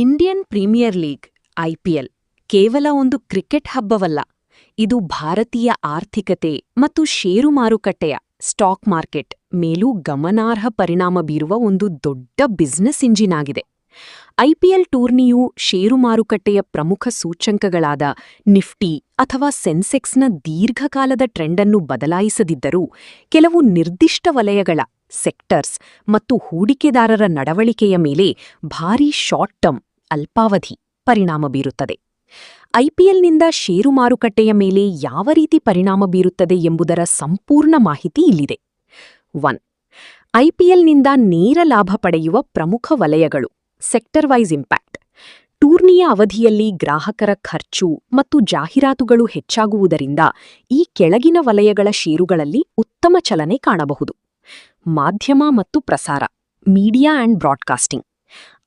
Indian premier league IPL ಕೇವಲ ಒಂದು cricket ಹಬ್ಬವಲ್ಲ, ಇದು ಭಾರತೀಯ ಆರ್ಥಿಕತೆ ಮತ್ತು ಷೇರು ಮಾರುಕಟ್ಟೆಯ ಸ್ಟಾಕ್ ಮಾರ್ಕೆಟ್ ಮೇಲೂ ಗಮನಾರ್ಹ ಪರಿಣಾಮ ಬೀರುವ ಒಂದು ದೊಡ್ಡ ಬಿಸಿನೆಸ್ ಇಂಜಿನ್ ಆಗಿದೆ. ಐಪಿಎಲ್ ಟೂರ್ನಿಯು ಷೇರು ಮಾರುಕಟ್ಟೆಯ ಪ್ರಮುಖ ಸೂಚ್ಯಂಕಗಳಾದ ನಿಫ್ಟಿ ಅಥವಾ ಸೆನ್ಸೆಕ್ಸ್ನ ದೀರ್ಘಕಾಲದ ಟ್ರೆಂಡ್ ಅನ್ನು ಬದಲಾಯಿಸದಿದ್ದರೂ, ಕೆಲವು ನಿರ್ದಿಷ್ಟ ವಲಯಗಳ ಸೆಕ್ಟರ್ಸ್ ಮತ್ತು ಹೂಡಿಕೆದಾರರ ನಡವಳಿಕೆಯ ಮೇಲೆ ಭಾರೀ ಶಾರ್ಟ್ ಟರ್ಮ್ ಅಲ್ಪಾವಧಿ ಪರಿಣಾಮ ಬೀರುತ್ತದೆ. ಐಪಿಎಲ್ನಿಂದ ಷೇರು ಮಾರುಕಟ್ಟೆಯ ಮೇಲೆ ಯಾವ ರೀತಿ ಪರಿಣಾಮ ಬೀರುತ್ತದೆ ಎಂಬುದರ ಸಂಪೂರ್ಣ ಮಾಹಿತಿ ಇಲ್ಲಿದೆ. 1. ಐಪಿಎಲ್ನಿಂದ ನೇರ ಲಾಭ ಪಡೆಯುವ ಪ್ರಮುಖ ವಲಯಗಳು. Sector wise impact. ಟೂರ್ನಿಯ ಅವಧಿಯಲ್ಲಿ ಗ್ರಾಹಕರ ಖರ್ಚು ಮತ್ತು ಜಾಹೀರಾತುಗಳು ಹೆಚ್ಚಾಗುವುದರಿಂದ ಈ ಕೆಳಗಿನ ವಲಯಗಳ ಷೇರುಗಳಲ್ಲಿ ಉತ್ತಮ ಚಲನೆ ಕಾಣಬಹುದು. ಮಾಧ್ಯಮ ಮತ್ತು ಪ್ರಸಾರ. Media and broadcasting.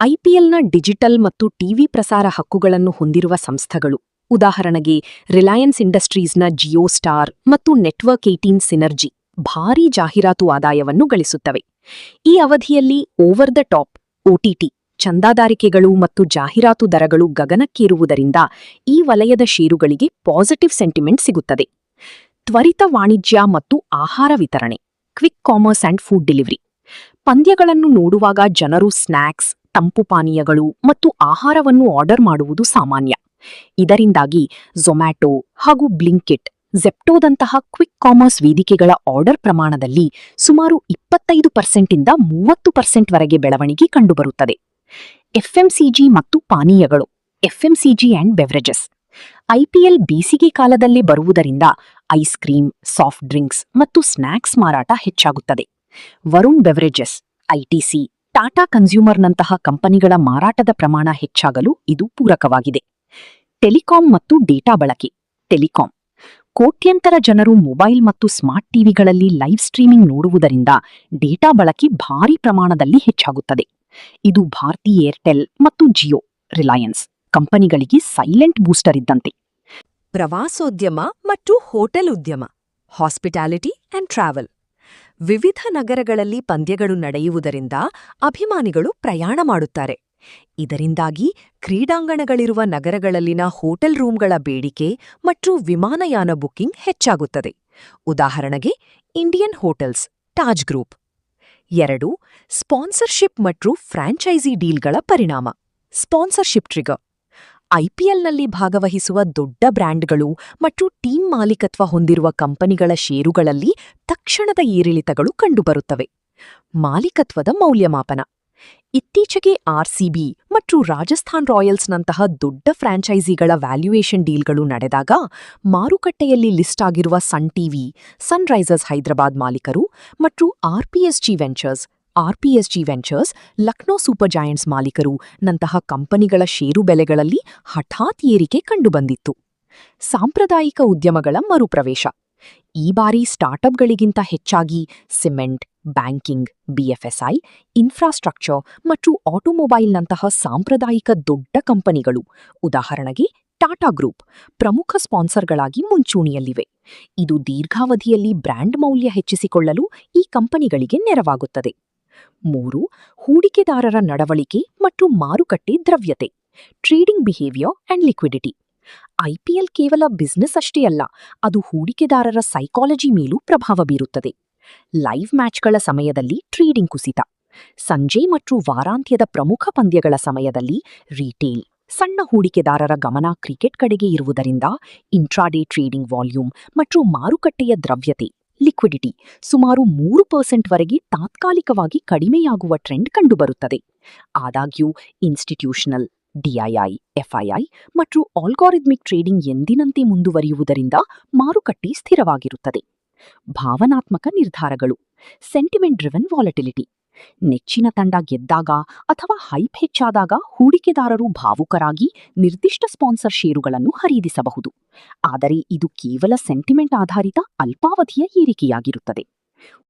ಐಪಿಎಲ್ನ ಡಿಜಿಟಲ್ ಮತ್ತು ಟಿವಿ ಪ್ರಸಾರ ಹಕ್ಕುಗಳನ್ನು ಹೊಂದಿರುವ ಸಂಸ್ಥೆಗಳು, ಉದಾಹರಣೆಗೆ ರಿಲಯನ್ಸ್ ಇಂಡಸ್ಟ್ರೀಸ್ನ ಜಿಯೋ ಸ್ಟಾರ್ ಮತ್ತು ನೆಟ್ವರ್ಕ್ 18 ಸಿನರ್ಜಿ, ಭಾರೀ ಜಾಹೀರಾತು ಆದಾಯವನ್ನು ಗಳಿಸುತ್ತವೆ. ಈ ಅವಧಿಯಲ್ಲಿ ಓವರ್ ದ ಟಾಪ್ ಒಟಿಟಿ ಚಂದಾದಾರಿಕೆಗಳು ಮತ್ತು ಜಾಹೀರಾತು ದರಗಳು ಗಗನಕ್ಕೇರುವುದರಿಂದ ಈ ವಲಯದ ಷೇರುಗಳಿಗೆ ಪಾಸಿಟಿವ್ ಸೆಂಟಿಮೆಂಟ್ ಸಿಗುತ್ತದೆ. ತ್ವರಿತ ವಾಣಿಜ್ಯ ಮತ್ತು ಆಹಾರ ವಿತರಣೆ. Quick commerce and food delivery. ಪಂದ್ಯಗಳನ್ನು ನೋಡುವಾಗ ಜನರು ಸ್ನ್ಯಾಕ್ಸ್, ತಂಪು ಪಾನೀಯಗಳು ಮತ್ತು ಆಹಾರವನ್ನು ಆರ್ಡರ್ ಮಾಡುವುದು ಸಾಮಾನ್ಯ. ಇದರಿಂದಾಗಿ ಝೊಮ್ಯಾಟೊ ಹಾಗೂ ಬ್ಲಿಂಕಿಟ್, ಝೆಪ್ಟೋದಂತಹ ಕ್ವಿಕ್ ಕಾಮರ್ಸ್ ವೇದಿಕೆಗಳ ಆರ್ಡರ್ ಪ್ರಮಾಣದಲ್ಲಿ ಸುಮಾರು 25% ಇಂದ 30% ವರೆಗೆ ಬೆಳವಣಿಗೆ ಕಂಡುಬರುತ್ತದೆ. ಎಫ್ಎಂಸಿಜಿ ಮತ್ತು ಪಾನೀಯಗಳು. FMCG and beverages. ಐಪಿಎಲ್ ಬೇಸಿಗೆ ಕಾಲದಲ್ಲೇ ಬರುವುದರಿಂದ ಐಸ್ ಕ್ರೀಮ್, ಸಾಫ್ಟ್ ಡ್ರಿಂಕ್ಸ್ ಮತ್ತು ಸ್ನ್ಯಾಕ್ಸ್ ಮಾರಾಟ ಹೆಚ್ಚಾಗುತ್ತದೆ. ವರುಣ್ ಬೆವರೇಜಸ್, ಐಟಿಸಿ, ಟಾಟಾ ಕನ್ಸ್ಯೂಮರ್ನಂತಹ ಕಂಪನಿಗಳ ಮಾರಾಟದ ಪ್ರಮಾಣ ಹೆಚ್ಚಾಗಲು ಇದು ಪೂರಕವಾಗಿದೆ. ಟೆಲಿಕಾಂ ಮತ್ತು ಡೇಟಾ ಬಳಕೆ. ಟೆಲಿಕಾಂ. ಕೋಟ್ಯಂತರ ಜನರು ಮೊಬೈಲ್ ಮತ್ತು ಸ್ಮಾರ್ಟ್ ಟಿವಿಗಳಲ್ಲಿ ಲೈವ್ ಸ್ಟ್ರೀಮಿಂಗ್ ನೋಡುವುದರಿಂದ ಡೇಟಾ ಬಳಕೆ ಭಾರೀ ಪ್ರಮಾಣದಲ್ಲಿ ಹೆಚ್ಚಾಗುತ್ತದೆ. ಇದು ಭಾರತಿ ಏರ್ಟೆಲ್ ಮತ್ತು ಜಿಯೋ, ರಿಲಯನ್ಸ್ ಕಂಪನಿಗಳಿಗೆ ಸೈಲೆಂಟ್ ಬೂಸ್ಟರ್ ಇದ್ದಂತೆ. ಪ್ರವಾಸೋದ್ಯಮ ಮತ್ತು ಹೋಟೆಲ್ ಉದ್ಯಮ. Hospitality and travel. ವಿವಿಧ ನಗರಗಳಲ್ಲಿ ಪಂದ್ಯಗಳು ನಡೆಯುವುದರಿಂದ ಅಭಿಮಾನಿಗಳು ಪ್ರಯಾಣ ಮಾಡುತ್ತಾರೆ. ಇದರಿಂದಾಗಿ ಕ್ರೀಡಾಂಗಣಗಳಿರುವ ನಗರಗಳಲ್ಲಿನ ಹೋಟೆಲ್ ರೂಂಗಳ ಬೇಡಿಕೆ ಮತ್ತು ವಿಮಾನಯಾನ ಬುಕಿಂಗ್ ಹೆಚ್ಚಾಗುತ್ತದೆ. ಉದಾಹರಣೆಗೆ Indian hotels, Taj group. 2. Sponsorship ಮತ್ತು ಫ್ರಾಂಚೈಸಿ ಡೀಲ್ಗಳ ಪರಿಣಾಮ. Sponsorship trigger. ಐಪಿಎಲ್ನಲ್ಲಿ ಭಾಗವಹಿಸುವ ದೊಡ್ಡ ಬ್ರ್ಯಾಂಡ್ಗಳು ಮತ್ತು ಟೀಮ್ ಮಾಲೀಕತ್ವ ಹೊಂದಿರುವ ಕಂಪನಿಗಳ ಷೇರುಗಳಲ್ಲಿ ತಕ್ಷಣದ ಏರಿಳಿತಗಳು ಕಂಡುಬರುತ್ತವೆ. ಮಾಲೀಕತ್ವದ ಮೌಲ್ಯಮಾಪನ. ಇತ್ತೀಚೆಗೆ ಆರ್ಸಿಬಿ ಮತ್ತು ರಾಜಸ್ಥಾನ್ ರಾಯಲ್ಸ್ನಂತಹ ದೊಡ್ಡ ಫ್ರಾಂಚೈಸಿಗಳ ವ್ಯಾಲ್ಯೂಯೇಷನ್ ಡೀಲ್ಗಳು ನಡೆದಾಗ ಮಾರುಕಟ್ಟೆಯಲ್ಲಿ ಲಿಸ್ಟ್ ಆಗಿರುವ ಸನ್ ಟಿವಿ, ಸನ್ರೈಸರ್ಸ್ ಹೈದರಾಬಾದ್ ಮಾಲೀಕರು ಮತ್ತು ಆರ್ಪಿಎಸ್ಜಿ ವೆಂಚರ್ಸ್, ಲಕ್ನೋ ಸೂಪರ್ ಜಾಯಂಟ್ಸ್ ಮಾಲೀಕರು ನಂತಹ ಕಂಪನಿಗಳ ಷೇರು ಬೆಲೆಗಳಲ್ಲಿ ಹಠಾತ್ ಏರಿಕೆ ಕಂಡುಬಂದಿತ್ತು. ಸಾಂಪ್ರದಾಯಿಕ ಉದ್ಯಮಗಳ ಮರುಪ್ರವೇಶ. ಈ ಬಾರಿ ಸ್ಟಾರ್ಟ್ಅಪ್ಗಳಿಗಿಂತ ಹೆಚ್ಚಾಗಿ ಸಿಮೆಂಟ್, ಬ್ಯಾಂಕಿಂಗ್, ಬಿಎಫ್ಎಸ್ಐ, ಇನ್ಫ್ರಾಸ್ಟ್ರಕ್ಚರ್ ಮತ್ತು ಆಟೋಮೊಬೈಲ್ನಂತಹ ಸಾಂಪ್ರದಾಯಿಕ ದೊಡ್ಡ ಕಂಪನಿಗಳು, ಉದಾಹರಣೆಗೆ ಟಾಟಾ ಗ್ರೂಪ್, ಪ್ರಮುಖ ಸ್ಪಾನ್ಸರ್ಗಳಾಗಿ ಮುಂಚೂಣಿಯಲ್ಲಿವೆ. ಇದು ದೀರ್ಘಾವಧಿಯಲ್ಲಿ ಬ್ರ್ಯಾಂಡ್ ಮೌಲ್ಯ ಹೆಚ್ಚಿಸಿಕೊಳ್ಳಲು ಈ ಕಂಪನಿಗಳಿಗೆ ನೆರವಾಗುತ್ತದೆ. 3. ಹೂಡಿಕೆದಾರರ ನಡವಳಿಕೆ ಮತ್ತು ಮಾರುಕಟ್ಟೆ ದ್ರವ್ಯತೆ. Trading behaviour and liquidity. IPL ಕೇವಲ ಬಿಸ್ನೆಸ್ ಅಷ್ಟೇ ಅಲ್ಲ, ಅದು ಹೂಡಿಕೆದಾರರ ಸೈಕಾಲಜಿ ಮೇಲೂ ಪ್ರಭಾವ ಬೀರುತ್ತದೆ. ಲೈವ್ ಮ್ಯಾಚ್ಗಳ ಸಮಯದಲ್ಲಿ ಟ್ರೇಡಿಂಗ್ ಕುಸಿತ. ಸಂಜೆ ಮತ್ತು ವಾರಾಂತ್ಯದ ಪ್ರಮುಖ ಪಂದ್ಯಗಳ ಸಮಯದಲ್ಲಿ ರಿಟೇಲ್, ಸಣ್ಣ ಹೂಡಿಕೆದಾರರ ಗಮನ ಕ್ರಿಕೆಟ್ ಕಡೆಗೆ ಇರುವುದರಿಂದ ಇಂಟ್ರಾಡೇ ಟ್ರೇಡಿಂಗ್ ವಾಲ್ಯೂಮ್ ಮತ್ತು ಮಾರುಕಟ್ಟೆಯ ದ್ರವ್ಯತೆ ಲಿಕ್ವಿಡಿಟಿ ಸುಮಾರು 3% ವರೆಗೆ ತಾತ್ಕಾಲಿಕವಾಗಿ ಕಡಿಮೆಯಾಗುವ ಟ್ರೆಂಡ್ ಕಂಡುಬರುತ್ತದೆ. ಆದಾಗ್ಯೂ ಇನ್ಸ್ಟಿಟ್ಯೂಷನಲ್, ಡಿಐಐ, ಎಫ್ಐಐ ಮತ್ತು ಆಲ್ಗಾರಿಥಮಿಕ್ ಟ್ರೇಡಿಂಗ್ ಎಂದಿನಂತೆ ಮುಂದುವರಿಯುವುದರಿಂದ ಮಾರುಕಟ್ಟೆ ಸ್ಥಿರವಾಗಿರುತ್ತದೆ. ಭಾವನಾತ್ಮಕ ನಿರ್ಧಾರಗಳು. Sentiment driven volatility. ನೆಚ್ಚಿನ ತಂಡ ಗೆದ್ದಾಗ ಅಥವಾ ಹೈಪ್ ಹೆಚ್ಚಾದಾಗ ಹೂಡಿಕೆದಾರರು ಭಾವುಕರಾಗಿ ನಿರ್ದಿಷ್ಟ ಸ್ಪಾನ್ಸರ್ ಷೇರುಗಳನ್ನು ಖರೀದಿಸಬಹುದು. ಆದರೆ ಇದು ಕೇವಲ ಸೆಂಟಿಮೆಂಟ್ ಆಧಾರಿತ ಅಲ್ಪಾವಧಿಯ ಏರಿಕೆಯಾಗಿರುತ್ತದೆ.